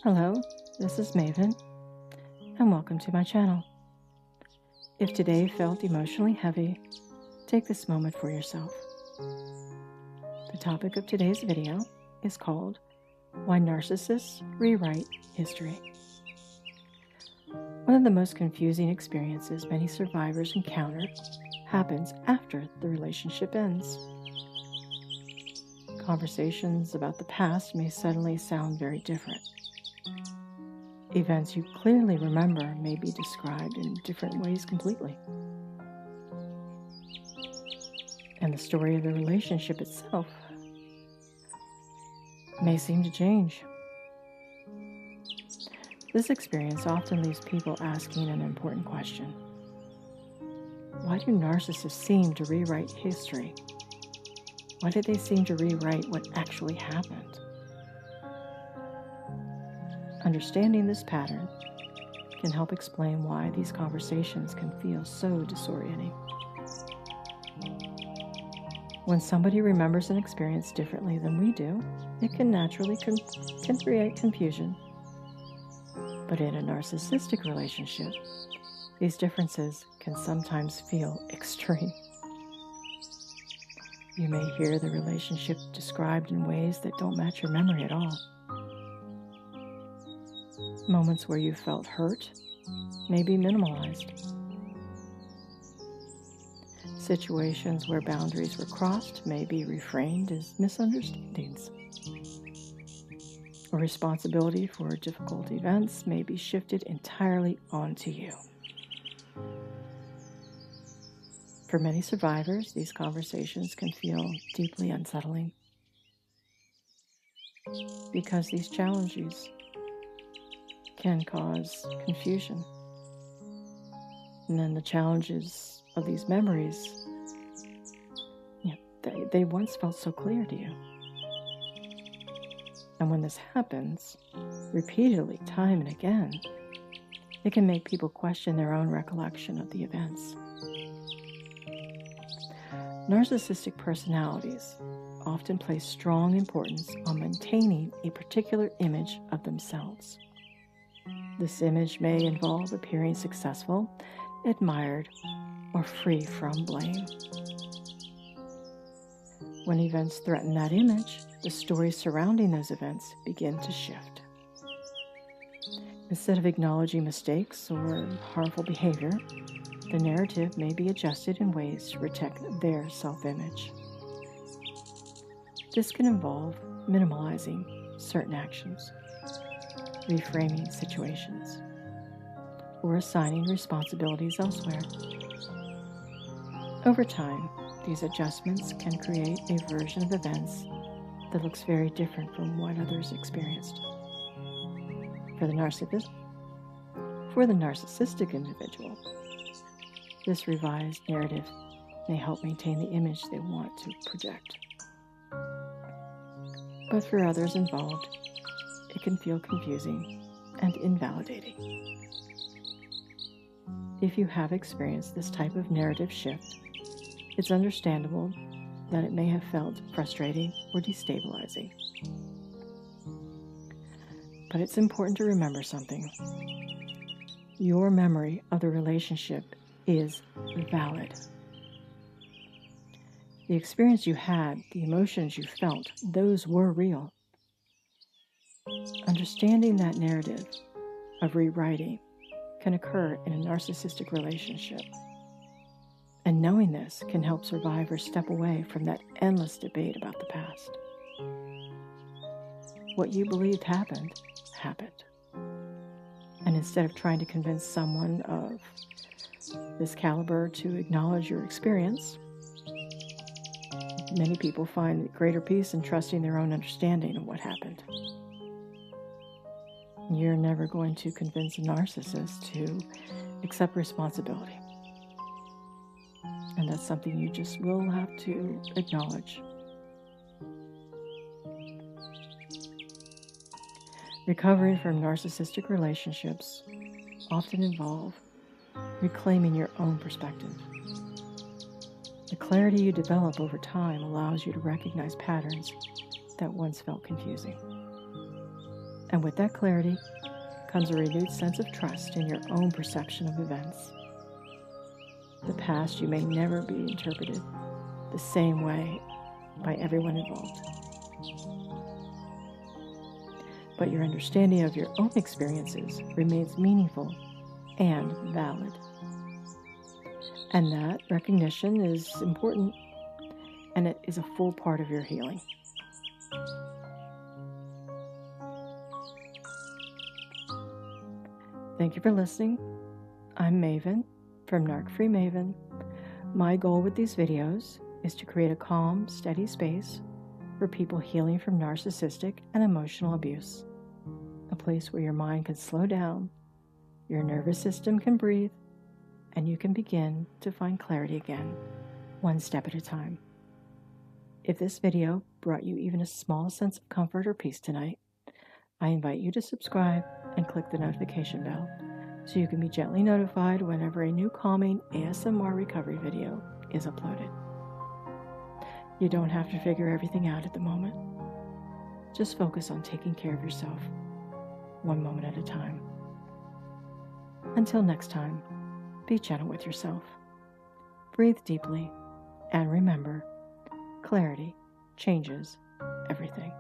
Hello, this is Maven, and welcome to my channel. If today felt emotionally heavy, take this moment for yourself. The topic of today's video is called Why Narcissists Rewrite History. One of the most confusing experiences many survivors encounter happens after the relationship ends. Conversations about the past may suddenly sound very different. Events you clearly remember may be described in different ways completely. And the story of the relationship itself may seem to change. This experience often leaves people asking an important question. Why do narcissists seem to rewrite history? Why do they seem to rewrite what actually happened? Understanding this pattern can help explain why these conversations can feel so disorienting. When somebody remembers an experience differently than we do, it can naturally create confusion. But in a narcissistic relationship, these differences can sometimes feel extreme. You may hear the relationship described in ways that don't match your memory at all. Moments where you felt hurt may be minimalized. Situations where boundaries were crossed may be reframed as misunderstandings. Or responsibility for difficult events may be shifted entirely onto you. For many survivors, these conversations can feel deeply unsettling because these challenges can cause confusion. And then the challenges of these memories, they once felt so clear to you. And when this happens, repeatedly, time and again, it can make people question their own recollection of the events. Narcissistic personalities often place strong importance on maintaining a particular image of themselves. This image may involve appearing successful, admired, or free from blame. When events threaten that image, the stories surrounding those events begin to shift. Instead of acknowledging mistakes or harmful behavior, the narrative may be adjusted in ways to protect their self-image. This can involve minimalizing certain actions, reframing situations, or assigning responsibilities elsewhere. Over time, these adjustments can create a version of events that looks very different from what others experienced. For the narcissistic individual, this revised narrative may help maintain the image they want to project. But for others involved, it can feel confusing and invalidating. If you have experienced this type of narrative shift, it's understandable that it may have felt frustrating or destabilizing. But it's important to remember something. Your memory of the relationship is valid. The experience you had, the emotions you felt, those were real. Understanding that narrative of rewriting can occur in a narcissistic relationship. And knowing this can help survivors step away from that endless debate about the past. What you believed happened, happened. And instead of trying to convince someone of this caliber to acknowledge your experience, many people find greater peace in trusting their own understanding of what happened. You're never going to convince a narcissist to accept responsibility. And that's something you just will have to acknowledge. Recovery from narcissistic relationships often involve reclaiming your own perspective. The clarity you develop over time allows you to recognize patterns that once felt confusing. And with that clarity comes a renewed sense of trust in your own perception of events. The past you may never be interpreted the same way by everyone involved. But your understanding of your own experiences remains meaningful and valid. And that recognition is important, and it is a full part of your healing. Thank you for listening. I'm Maven from Narc Free Maven. My goal with these videos is to create a calm, steady space for people healing from narcissistic and emotional abuse. A place where your mind can slow down, your nervous system can breathe, and you can begin to find clarity again, one step at a time. If this video brought you even a small sense of comfort or peace tonight, I invite you to subscribe and click the notification bell so you can be gently notified whenever a new calming ASMR recovery video is uploaded. You don't have to figure everything out at the moment. Just focus on taking care of yourself, one moment at a time. Until next time, be gentle with yourself. Breathe deeply, and remember, clarity changes everything.